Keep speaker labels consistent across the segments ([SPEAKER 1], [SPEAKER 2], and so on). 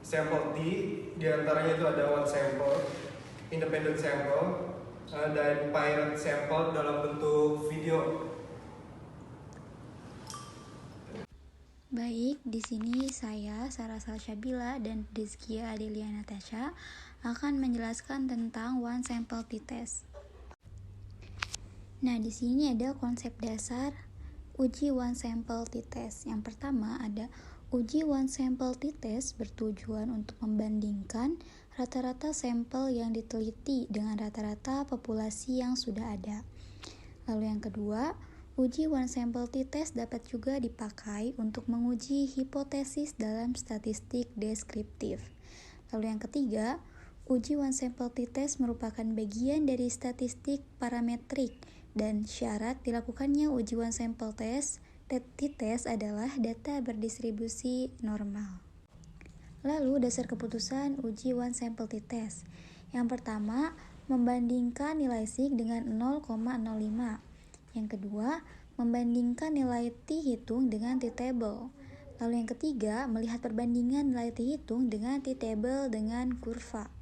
[SPEAKER 1] sampel T, diantaranya itu ada one sample, independent sample, dan pirate sample dalam bentuk video.
[SPEAKER 2] Baik, di sini saya Sarah Salsabila dan Rizkia Adelia Natasha akan menjelaskan tentang one sample t-test. Nah, di sini ada konsep dasar uji one sample t-test. Yang pertama ada uji one sample t-test bertujuan untuk membandingkan rata-rata sampel yang diteliti dengan rata-rata populasi yang sudah ada. Lalu yang kedua, uji one sample t-test dapat juga dipakai untuk menguji hipotesis dalam statistik deskriptif. Lalu yang ketiga, uji one sample t-test merupakan bagian dari statistik parametrik dan syarat dilakukannya uji one sample t-test adalah data berdistribusi normal. Lalu dasar keputusan uji one sample t-test. Yang pertama, membandingkan nilai sig dengan 0,05. Yang kedua, membandingkan nilai t hitung dengan t-table. Lalu yang ketiga, melihat perbandingan nilai t hitung dengan t-table dengan kurva.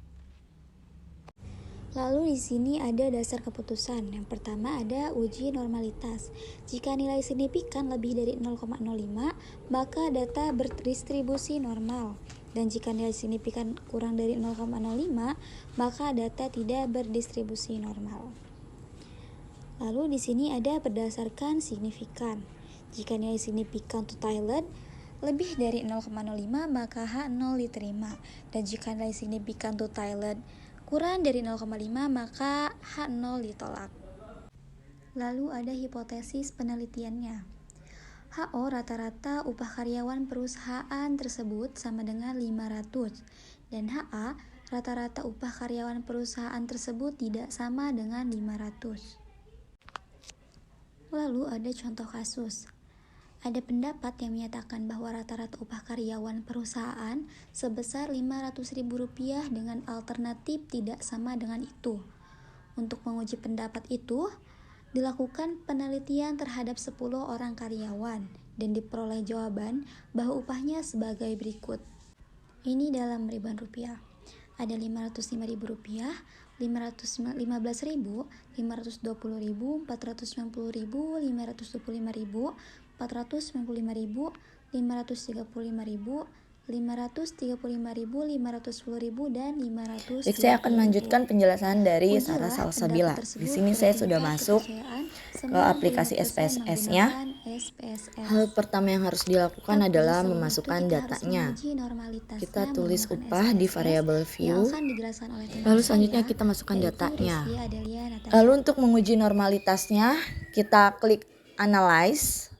[SPEAKER 2] Lalu di sini ada dasar keputusan. Yang pertama ada uji normalitas. Jika nilai signifikan lebih dari 0,05, maka data berdistribusi normal. Dan jika nilai signifikan kurang dari 0,05, maka data tidak berdistribusi normal. Lalu di sini ada berdasarkan signifikan. Jika nilai signifikan totaled lebih dari 0,05, maka H0 diterima. Dan jika nilai signifikan totaled kurang dari 0,5, maka H0 ditolak. Lalu ada hipotesis penelitiannya. HO rata-rata upah karyawan perusahaan tersebut sama dengan 500 dan HA rata-rata upah karyawan perusahaan tersebut tidak sama dengan 500. Lalu ada contoh kasus. Ada pendapat yang menyatakan bahwa rata-rata upah karyawan perusahaan sebesar Rp500.000 dengan alternatif tidak sama dengan itu. Untuk menguji pendapat itu, dilakukan penelitian terhadap 10 orang karyawan dan diperoleh jawaban bahwa upahnya sebagai berikut. Ini dalam ribuan rupiah. Ada Rp505.000, Rp515.000, Rp520.000, Rp490.000, Rp525.000, Rp495.000, Rp535.000, Rp535.000, Rp510.000, dan Rp530.000.
[SPEAKER 3] Baik, saya akan melanjutkan penjelasan dari Sarah Salsabila. Di sini saya sudah masuk ke aplikasi SPSS-nya. Hal pertama yang harus dilakukan adalah memasukkan datanya. Kita tulis upah di variabel view. Lalu selanjutnya kita masukkan datanya. Lalu untuk menguji normalitasnya, kita klik Analyze.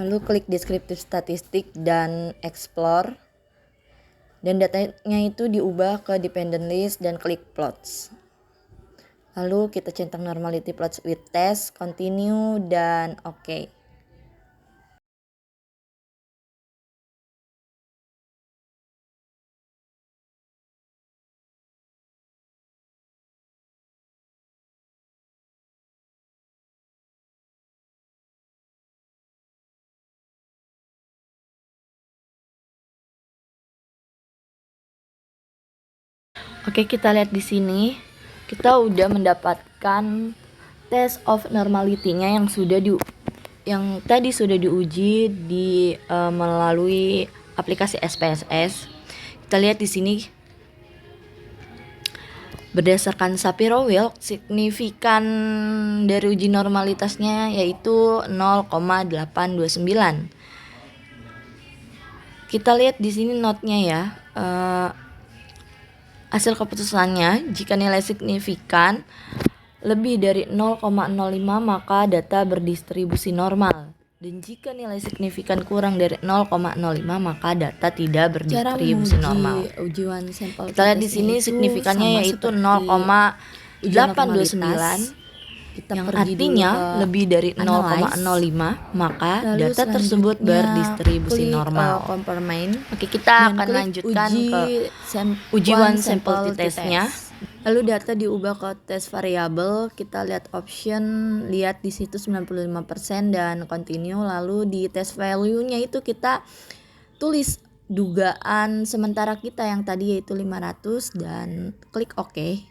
[SPEAKER 3] Lalu klik Descriptive Statistic dan Explore. Dan datanya itu diubah ke Dependent List dan klik Plots. Lalu kita centang Normality Plots with Test, Continue, dan OK. Oke, kita lihat di sini. Kita udah mendapatkan test of normality-nya yang tadi sudah diuji melalui aplikasi SPSS. Kita lihat di sini berdasarkan Shapiro-Wilk, signifikan dari uji normalitasnya yaitu 0,829. Kita lihat di sini notnya ya. Hasil keputusannya, jika nilai signifikan lebih dari 0,05 maka data berdistribusi normal. Dan jika nilai signifikan kurang dari 0,05 maka data tidak berdistribusi normal. Kita lihat di sini signifikannya yaitu 0,829. Yang artinya lebih dari 0,05 maka data tersebut berdistribusi normal. Oke, kita akan lanjutkan ke uji one sample t-testnya. Lalu data diubah ke tes variabel. Kita lihat option, lihat di situ 95% dan continue. Lalu di test value-nya itu kita tulis dugaan sementara kita yang tadi yaitu 500 dan klik OK.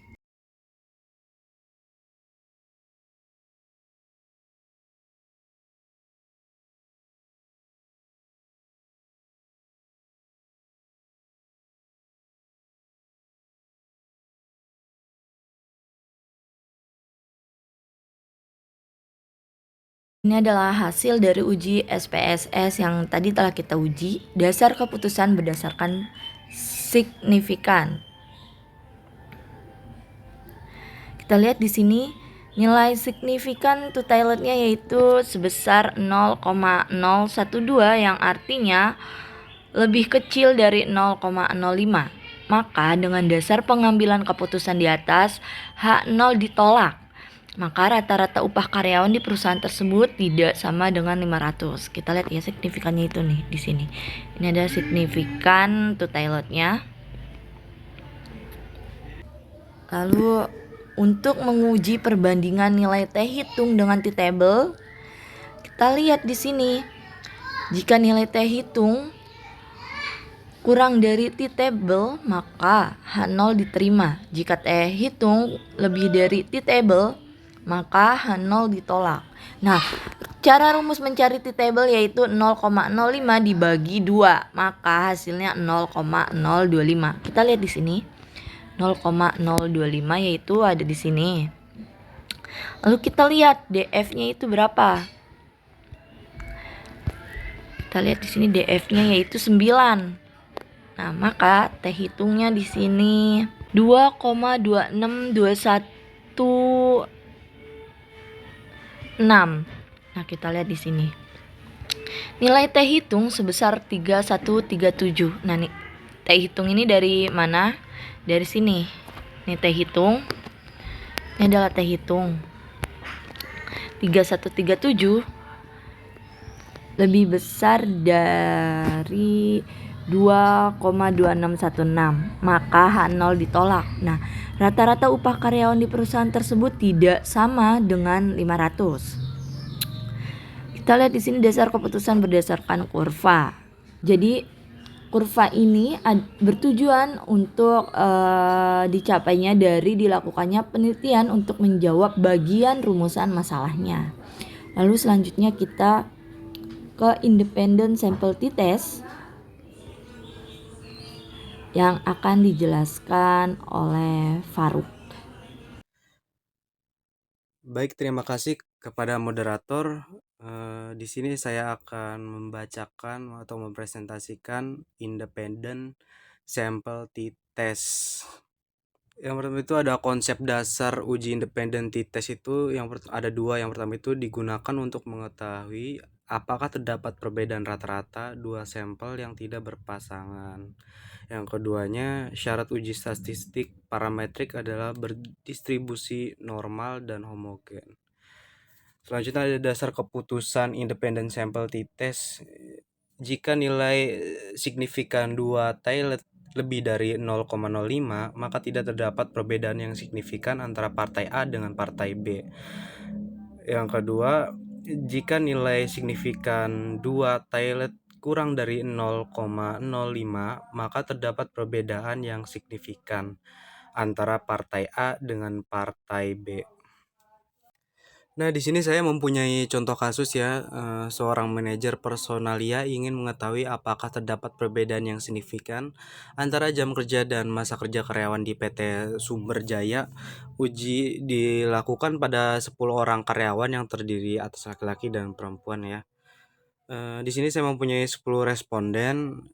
[SPEAKER 3] Ini adalah hasil dari uji SPSS yang tadi telah kita uji. Dasar keputusan berdasarkan signifikan. Kita lihat di sini nilai signifikan to toiletnya yaitu sebesar 0,012 yang artinya lebih kecil dari 0,05. Maka dengan dasar pengambilan keputusan di atas, H0 ditolak. Maka rata-rata upah karyawan di perusahaan tersebut tidak sama dengan 500. Kita lihat ya signifikannya itu nih di sini. Ini ada signifikan to toiletnya. Lalu untuk menguji perbandingan nilai T hitung dengan T table, kita lihat di sini. Jika nilai T hitung kurang dari T table, maka H0 diterima. Jika T hitung lebih dari T table, maka H0 ditolak. Nah, cara rumus mencari T table yaitu 0,05 dibagi 2, maka hasilnya 0,025. Kita lihat di sini. 0,025 yaitu ada di sini. Lalu kita lihat DF-nya itu berapa? Kita lihat di sini DF-nya yaitu 9. Nah, maka T hitungnya di sini 2,26216. Nah, kita lihat di sini. Nilai T hitung sebesar 3137. Nah, nih T hitung ini dari mana? Dari sini. Ini T hitung. Ini adalah T hitung. 3137 lebih besar dari 2,2616, maka H0 ditolak. Nah, rata-rata upah karyawan di perusahaan tersebut tidak sama dengan 500. Kita lihat di sini dasar keputusan berdasarkan kurva. Jadi kurva ini bertujuan untuk dicapainya dari dilakukannya penelitian untuk menjawab bagian rumusan masalahnya. Lalu selanjutnya kita ke independent sample t-test yang akan dijelaskan oleh Faruk.
[SPEAKER 1] Baik, terima kasih kepada moderator. Di sini saya akan membacakan atau mempresentasikan independent sample t-test. Yang pertama itu ada konsep dasar uji independent t-test itu ada dua. Yang pertama itu digunakan untuk mengetahui apakah terdapat perbedaan rata-rata dua sampel yang tidak berpasangan. Yang keduanya, syarat uji statistik parametrik adalah berdistribusi normal dan homogen. Selanjutnya ada dasar keputusan independent sample t-test. Jika nilai signifikan dua toilet lebih dari 0,05, maka tidak terdapat perbedaan yang signifikan antara partai A dengan partai B. Yang kedua, jika nilai signifikan dua toilet kurang dari 0,05, maka terdapat perbedaan yang signifikan antara partai A dengan partai B. Nah, di sini saya mempunyai contoh kasus ya, seorang manajer personalia ingin mengetahui apakah terdapat perbedaan yang signifikan antara jam kerja dan masa kerja karyawan di PT Sumber Jaya. Uji dilakukan pada 10 orang karyawan yang terdiri atas laki-laki dan perempuan ya. Di sini saya mempunyai 10 responden,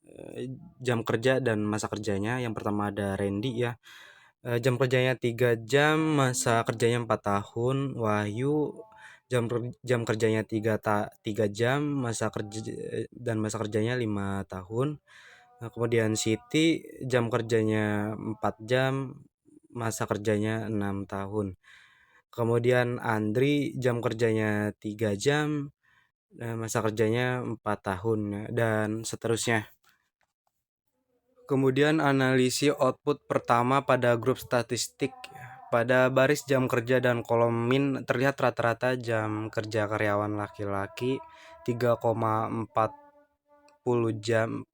[SPEAKER 1] jam kerja dan masa kerjanya. Yang pertama ada Randy ya. Jam kerjanya 3 jam, masa kerjanya 4 tahun. Wahyu jam kerjanya 3 jam, masa kerjanya 5 tahun. Nah, kemudian Siti jam kerjanya 4 jam, masa kerjanya 6 tahun. Kemudian Andri jam kerjanya 3 jam, masa kerjanya 4 tahun dan seterusnya. Kemudian analisis output pertama pada grup statistik. Pada baris jam kerja dan kolom min terlihat rata-rata jam kerja karyawan laki-laki 3,40 jam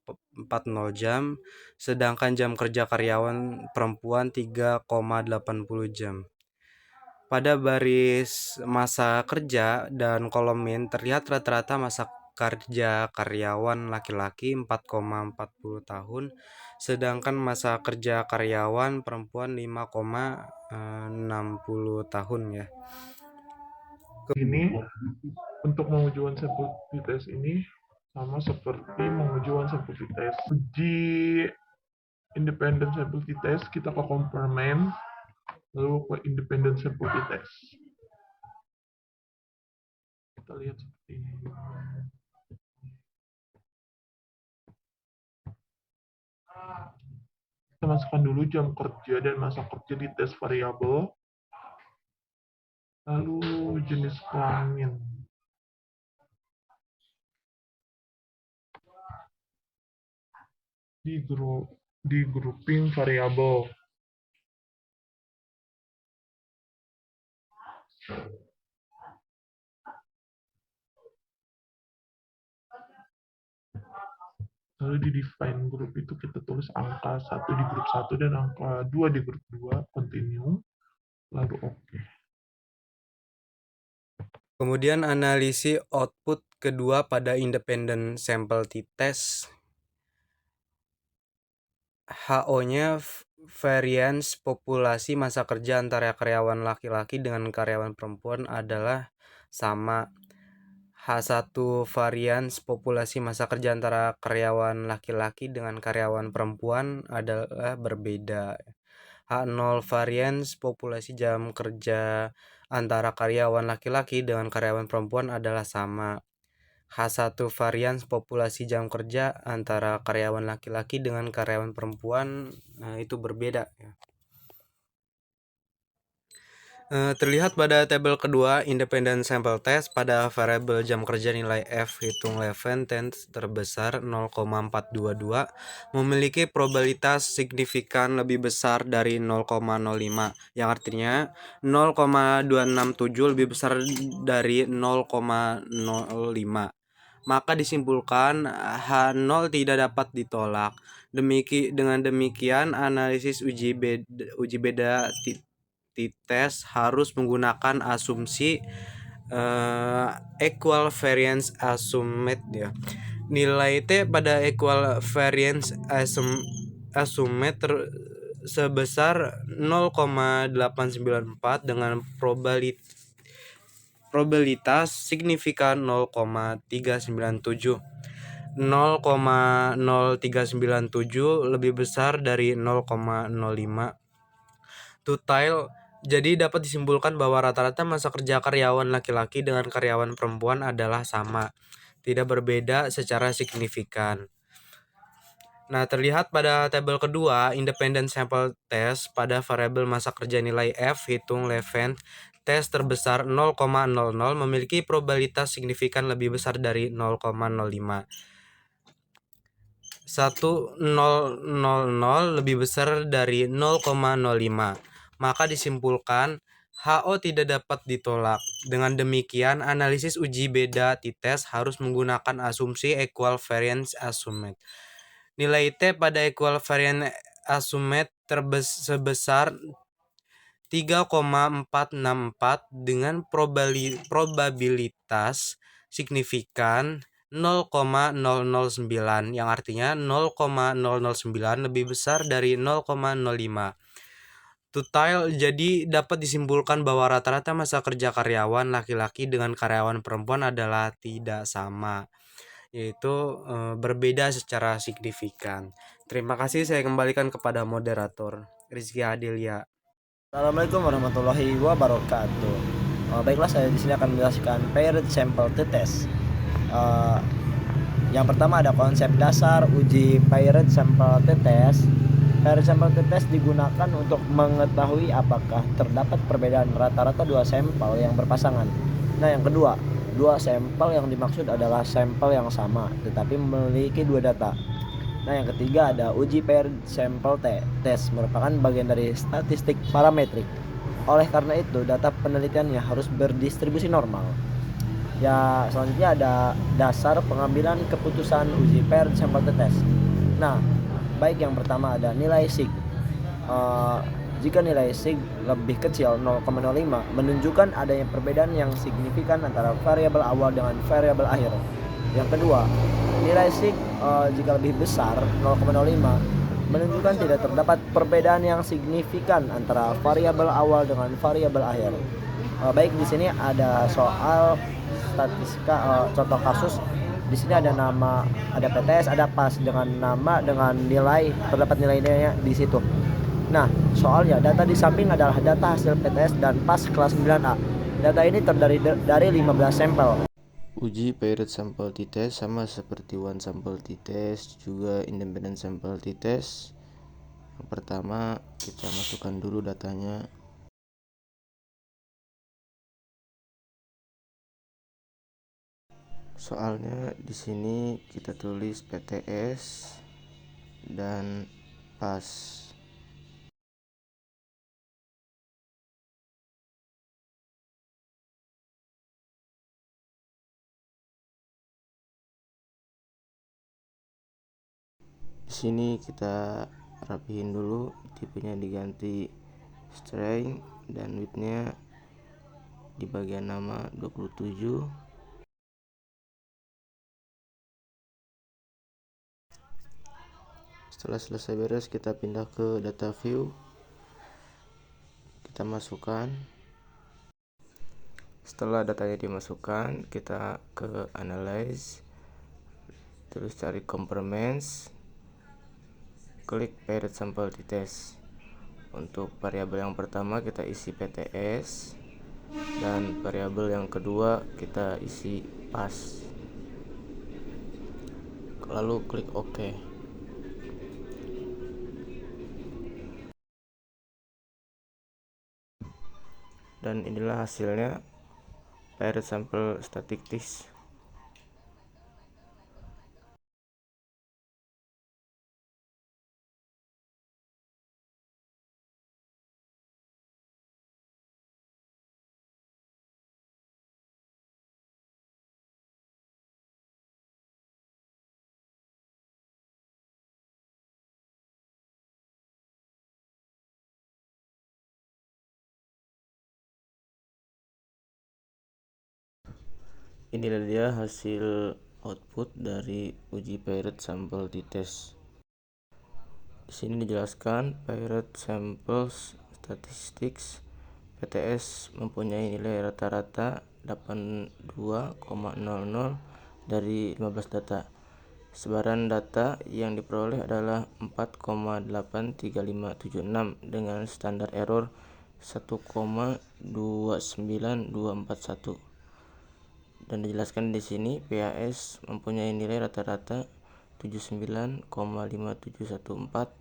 [SPEAKER 1] jam, sedangkan jam kerja karyawan perempuan 3,80 jam. Pada baris masa kerja dan kolom min terlihat rata-rata masa kerja karyawan laki-laki 4,40 tahun, sedangkan masa kerja karyawan perempuan 5,60 tahun ya.
[SPEAKER 4] Ini untuk menguji one sample test ini sama seperti menguji one sample test. Uji independent sample test kita ke komparmen lalu ke independent sample test. Kita lihat seperti ini. Kita masukkan dulu jam kerja dan masa kerja di tes variabel. Lalu jenis kelamin. Di grouping variabel. Lalu di define group itu kita tulis angka 1 di grup 1 dan angka 2 di grup 2, continue, lalu oke.
[SPEAKER 1] Kemudian analisis output kedua pada independent sample t-test. HO-nya variance populasi masa kerja antara karyawan laki-laki dengan karyawan perempuan adalah sama. H1 varians populasi masa kerja antara karyawan laki-laki dengan karyawan perempuan adalah berbeda. H0 varians populasi jam kerja antara karyawan laki-laki dengan karyawan perempuan adalah sama. H1 varians populasi jam kerja antara karyawan laki-laki dengan karyawan perempuan itu berbeda ya. Terlihat pada tabel kedua, independent sample test pada variabel jam kerja nilai F hitung Levin tenth terbesar 0,422 memiliki probabilitas signifikan lebih besar dari 0,05, yang artinya 0,267 lebih besar dari 0,05. Maka disimpulkan H0 tidak dapat ditolak. Dengan demikian, analisis uji beda t-test harus menggunakan asumsi equal variance assumed ya. Nilai T pada equal variance assumed sebesar 0,894 dengan probabilitas signifikan 0,397. 0,0397 lebih besar dari 0,05. Total. Jadi dapat disimpulkan bahwa rata-rata masa kerja karyawan laki-laki dengan karyawan perempuan adalah sama, tidak berbeda secara signifikan. Nah, terlihat pada tabel kedua, independent sample test pada variabel masa kerja nilai F hitung Levin test terbesar 0,00 memiliki probabilitas signifikan lebih besar dari 0,05. 1,000 lebih besar dari 0,05. Maka disimpulkan HO tidak dapat ditolak. Dengan demikian, analisis uji beda t-test harus menggunakan asumsi equal variance assumed. Nilai T pada equal variance assumed sebesar 3,464 dengan probabilitas signifikan 0,009, yang artinya 0,009 lebih besar dari 0,05. Total. Jadi dapat disimpulkan bahwa rata-rata masa kerja karyawan laki-laki dengan karyawan perempuan adalah tidak sama, yaitu berbeda secara signifikan. Terima kasih, saya kembalikan kepada moderator Rizky Adelia.
[SPEAKER 5] Assalamualaikum warahmatullahi wabarakatuh. Baiklah, saya di sini akan menjelaskan paired sample t-test. Yang pertama ada konsep dasar uji paired sample t-test. Paired sample t-test digunakan untuk mengetahui apakah terdapat perbedaan rata-rata dua sampel yang berpasangan. Nah, yang kedua, dua sampel yang dimaksud adalah sampel yang sama tetapi memiliki dua data. Nah, yang ketiga ada uji paired sample test, merupakan bagian dari statistik parametrik. Oleh karena itu, data penelitiannya harus berdistribusi normal. Ya, selanjutnya ada dasar pengambilan keputusan uji paired sample test. Nah, baik yang pertama ada nilai sig. Jika nilai sig lebih kecil 0,05 menunjukkan adanya perbedaan yang signifikan antara variabel awal dengan variabel akhir. Yang kedua, nilai sig jika lebih besar 0,05 menunjukkan tidak terdapat perbedaan yang signifikan antara variabel awal dengan variabel akhir. Baik di sini ada soal statistika, contoh kasus. Di sini ada nama, ada PTS, ada PAS dengan nama, dengan nilai, terdapat nilai-nilainya di situ. Nah, soalnya data di samping adalah data hasil PTS dan PAS kelas 9A. Data ini terdiri dari 15 sampel.
[SPEAKER 6] Uji paired sample t-test sama seperti one sample t-test, juga independent sample t-test. Yang pertama, kita masukkan dulu datanya. Soalnya di sini kita tulis PTS dan PAS. Di sini kita rapihin dulu, tipenya diganti strength dan widthnya di bagian nama 27. Setelah selesai beres, kita pindah ke data view, kita masukkan. Setelah datanya dimasukkan, kita ke analyze, terus cari components, klik paired sample t-test. Untuk variabel yang pertama kita isi PTS, dan variabel yang kedua kita isi PAS. Lalu klik OK. Dan inilah hasilnya, paired sample statistics. Inilah dia hasil output dari uji paired sample t-test. Di sini dijelaskan paired samples statistics PTS mempunyai nilai rata-rata 82,00 dari 15 data. Sebaran data yang diperoleh adalah 4,83576 dengan standar error 1,29241. Dan dijelaskan di sini PAS mempunyai nilai rata-rata 79,5714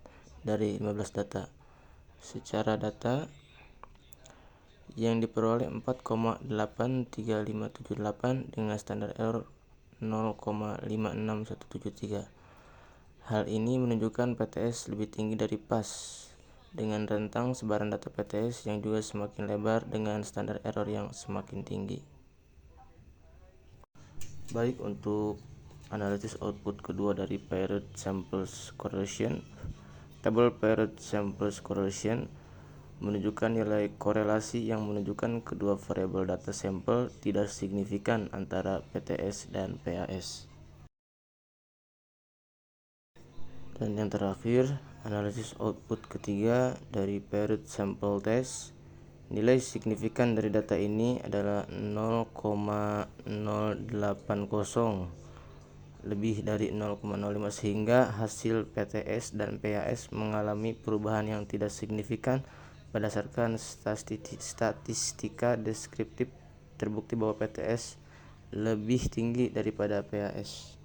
[SPEAKER 6] dari 15 data. Secara data yang diperoleh 4,83578 dengan standar error 0,56173. Hal ini menunjukkan PTS lebih tinggi dari PAS dengan rentang sebaran data PTS yang juga semakin lebar dengan standar error yang semakin tinggi. Baik, untuk analisis output kedua dari paired samples correlation, tabel paired samples correlation menunjukkan nilai korelasi yang menunjukkan kedua variabel data sampel tidak signifikan antara PTS dan PAS. Dan yang terakhir, analisis output ketiga dari paired sample test. Nilai signifikan dari data ini adalah 0,080, lebih dari 0,05, sehingga hasil PTS dan PAS mengalami perubahan yang tidak signifikan. Berdasarkan statistika deskriptif, terbukti bahwa PTS lebih tinggi daripada PAS.